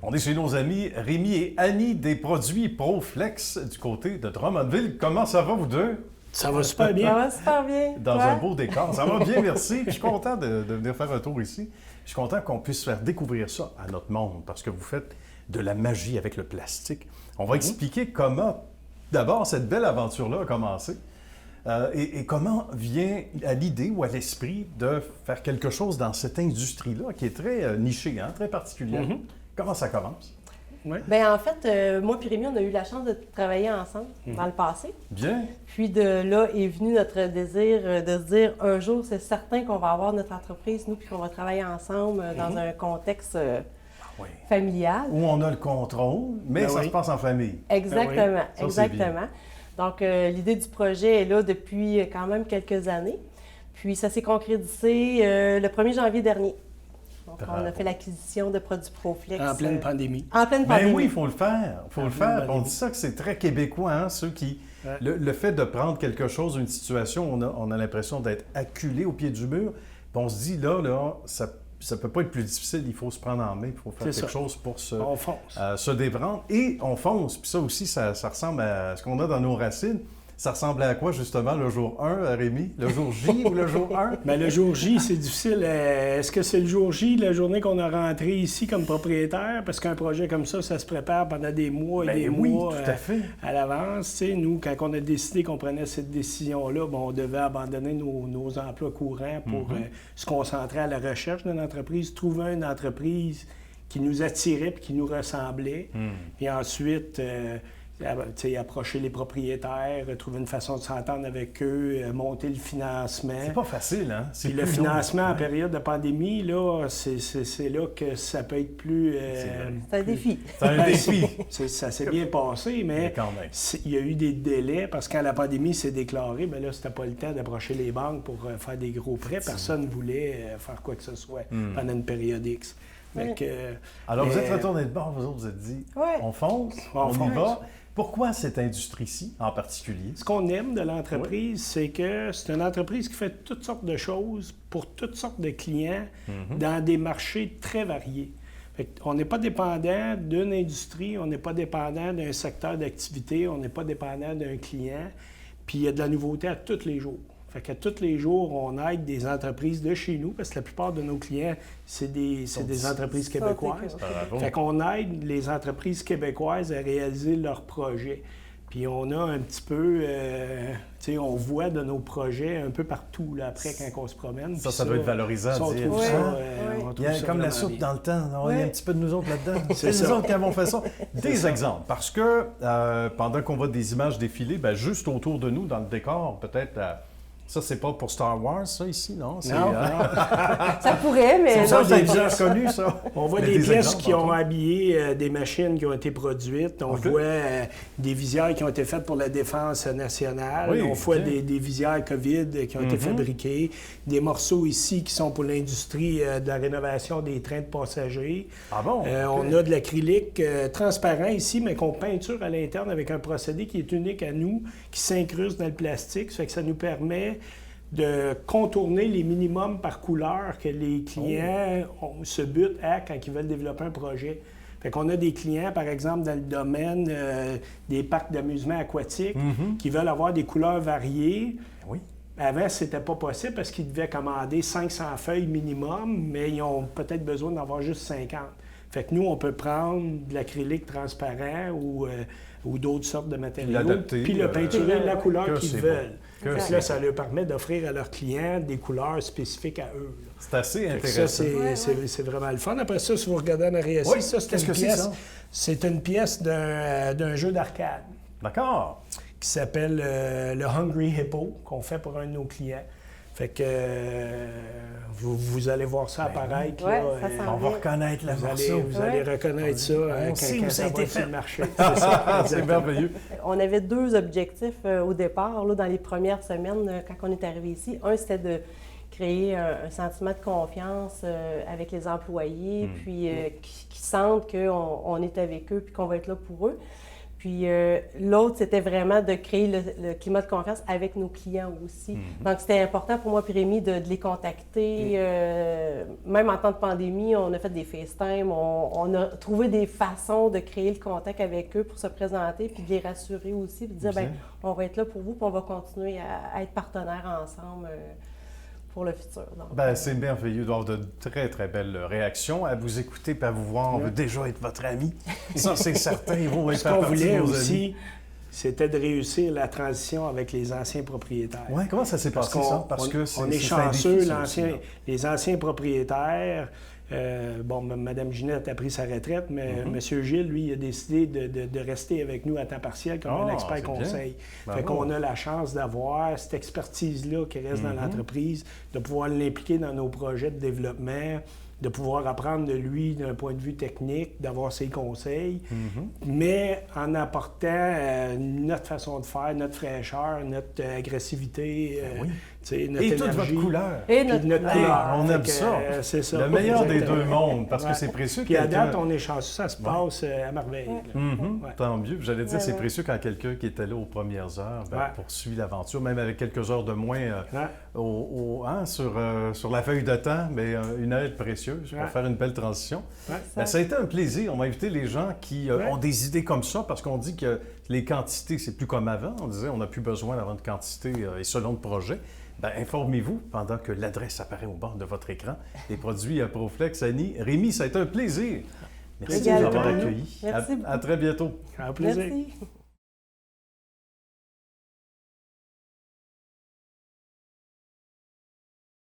On est chez nos amis Rémi et Annie des produits ProFlex du côté de Drummondville. Comment ça va, vous deux? Ça va super bien. Ça va super bien. Dans Toi? un beau décor. Ça va bien, merci. Je suis content de venir faire un tour ici. Je suis content qu'on puisse faire découvrir ça à notre monde parce que vous faites de la magie avec le plastique. On va expliquer comment, d'abord, cette belle aventure-là a commencé et comment vient à l'idée ou à l'esprit de faire quelque chose dans cette industrie-là qui est très nichée, hein, très particulière. Comment ça commence? Ouais. Bien, en fait, moi et Rémi, on a eu la chance de travailler ensemble dans le passé. Bien. Puis de là est venu notre désir de se dire un jour, c'est certain qu'on va avoir notre entreprise, nous, puis qu'on va travailler ensemble dans un contexte Oui. familial. Où on a le contrôle, mais Ben ça oui. se passe en famille. Exactement, Ça, c'est exactement. Donc, l'idée du projet est là depuis quand même quelques années. Puis, ça s'est concrétisé le 1er janvier dernier. Donc, on Bravo. a fait l'acquisition de produits ProFlex. En pleine pandémie. En pleine Ben pandémie. oui, il faut le faire. Il faut le faire. On dit ça que c'est très québécois, hein, ceux qui... Ouais. Le fait de prendre quelque chose, une situation, on a l'impression d'être acculé au pied du mur. Puis on se dit, là, ça ne peut pas être plus difficile. Il faut se prendre en main, il faut faire C'est quelque ça. chose pour On fonce. se déprendre. Et on fonce. Puis ça aussi, ça ressemble à ce qu'on a dans nos racines. Ça ressemble à quoi, justement, le jour 1, Rémi? Le jour J ou le jour 1? Mais le jour J, c'est difficile. Est-ce que c'est le jour J, la journée qu'on a rentré ici comme propriétaire? Parce qu'un projet comme ça se prépare pendant des mois et des oui, mois tout à fait. à l'avance. Tu sais, nous, quand on a décidé qu'on prenait cette décision-là, bon, on devait abandonner nos emplois courants pour se concentrer à la recherche d'une entreprise, trouver une entreprise qui nous attirait et qui nous ressemblait. Puis ensuite... approcher les propriétaires, trouver une façon de s'entendre avec eux, monter le financement. C'est pas facile, hein? C'est Puis le plus financement long. en période de pandémie, là, c'est là que ça peut être plus... C'est un défi. C'est un défi. Ça s'est bien passé, mais quand même. il y a eu des délais parce que quand la pandémie s'est déclarée, bien là, c'était pas le temps d'approcher les banques pour faire des gros prêts. Personne ne voulait faire quoi que ce soit pendant une période X. Fait que, Alors, vous mais- êtes retournés de bord, vous autres, vous êtes dit, Ouais. on fonce, On on y fonce. va. Pourquoi cette industrie-ci, en particulier? Ce qu'on aime de l'entreprise, c'est que c'est une entreprise qui fait toutes sortes de choses pour toutes sortes de clients dans des marchés très variés. On n'est pas dépendant d'une industrie, on n'est pas dépendant d'un secteur d'activité, on n'est pas dépendant d'un client. Puis il y a de la nouveauté à tous les jours. Fait qu'à tous les jours, on aide des entreprises de chez nous, parce que la plupart de nos clients, c'est des entreprises québécoises. Bravo. Fait qu'on aide les entreprises québécoises à réaliser leurs projets. Puis on a un petit peu, tu sais, on voit de nos projets un peu partout, là, après, quand on se promène. Ça Puis doit être valorisant ça, à on dire. trouve Ouais, ça, ouais. on Il trouve y a ça comme la vraiment soupe bien. dans le temps. Il y a un petit peu de nous autres là-dedans. C'est C'est nous ça. autres qui avons fait ça. Des exemples. Parce que pendant qu'on voit des images défiler, ben, juste autour de nous, dans le décor, peut-être... ça, c'est pas pour Star Wars, ça, ici, non? C'est, Non, Ça pourrait, mais c'est ça, non, des c'est pas. visages connus, ça. On voit Mais des pièces exemples, qui ont entre autres. habillé des machines qui ont été produites. On OK. voit des visières qui ont été faites pour la défense nationale. Oui, On voit OK. des visières COVID qui ont été fabriquées. Des morceaux ici qui sont pour l'industrie de la rénovation des trains de passagers. Ah bon? OK. On a de l'acrylique transparent ici, mais qu'on peinture à l'interne avec un procédé qui est unique à nous, qui s'incruste dans le plastique. Ça fait que ça nous permet de contourner les minimums par couleur que les clients se butent à quand ils veulent développer un projet. Fait qu'on a des clients, par exemple, dans le domaine des parcs d'amusement aquatiques, qui veulent avoir des couleurs variées. Oui. Avant, c'était pas possible parce qu'ils devaient commander 500 feuilles minimum, mais ils ont peut-être besoin d'en avoir juste 50. Fait que nous, on peut prendre de l'acrylique transparent ou d'autres sortes de matériaux, l'adapter, puis le peinturer la couleur que qu'ils c'est veulent. bon. Fait que là, ça leur permet d'offrir à leurs clients des couleurs spécifiques à eux. là. C'est assez Fait que intéressant. ça, c'est vraiment le fun. Après ça, si vous regardez en arrière ici, Oui, ça, c'est qu'est-ce une que c'est, pièce. ça? C'est une pièce d'un jeu d'arcade D'accord. qui s'appelle le Hungry Hippo, qu'on fait pour un de nos clients. Fait que vous allez voir ça apparaître. Ouais, là, ça sent On va reconnaître la vous morceau. allez reconnaître ça On quand sait où ça a va été être sur fait. le marché. C'est ça, C'est exactement. merveilleux. On avait deux objectifs au départ, là, dans les premières semaines, quand on est arrivé ici. Un, c'était de créer un sentiment de confiance avec les employés, puis qui sentent qu'on est avec eux puis qu'on va être là pour eux. Puis l'autre, c'était vraiment de créer le climat de confiance avec nos clients aussi. Donc, c'était important pour moi, puis Rémi, de les contacter. Même en temps de pandémie, on a fait des FaceTime, on a trouvé des façons de créer le contact avec eux pour se présenter, puis de les rassurer aussi, puis de dire, bien, on va être là pour vous, puis on va continuer à être partenaires ensemble. Pour le futur. Ben, c'est merveilleux d'avoir de très, très belles réactions. À vous écouter et à vous voir, on veut déjà être votre ami. Ça, c'est certain. Ils vont être Ce qu'on voulait aussi, c'était de réussir la transition avec les anciens propriétaires. Oui, comment ça s'est passé, ça? Parce que on est chanceux, les anciens propriétaires. Mme Ginette a pris sa retraite, mais M. Gilles, lui, a décidé de rester avec nous à temps partiel comme un expert conseil. Fait qu'on a la chance d'avoir cette expertise-là qui reste dans l'entreprise, de pouvoir l'impliquer dans nos projets de développement, de pouvoir apprendre de lui d'un point de vue technique, d'avoir ses conseils, mais en apportant notre façon de faire, notre fraîcheur, notre agressivité, notre et énergie. toute votre couleur. Et notre couleur. On aime ça. C'est ça. Le meilleur des deux mondes, parce que c'est précieux. Puis à date, on est chanceux, ça se passe à merveille. Tant mieux. J'allais dire, c'est précieux quand quelqu'un qui était là aux premières heures poursuit l'aventure, même avec quelques heures de moins sur la feuille de temps, mais une aide précieuse pour faire une belle transition. Ça a été un plaisir. On va inviter les gens qui ont des idées comme ça, parce qu'on dit que les quantités, c'est plus comme avant. On disait on n'a plus besoin d'avoir une quantité et selon le projet. Bien, informez-vous pendant que l'adresse apparaît au bord de votre écran. Les produits Proflex, Annie. Rémi, ça a été un plaisir. Merci de nous avoir accueillis. Merci. À très bientôt. Un plaisir. Merci.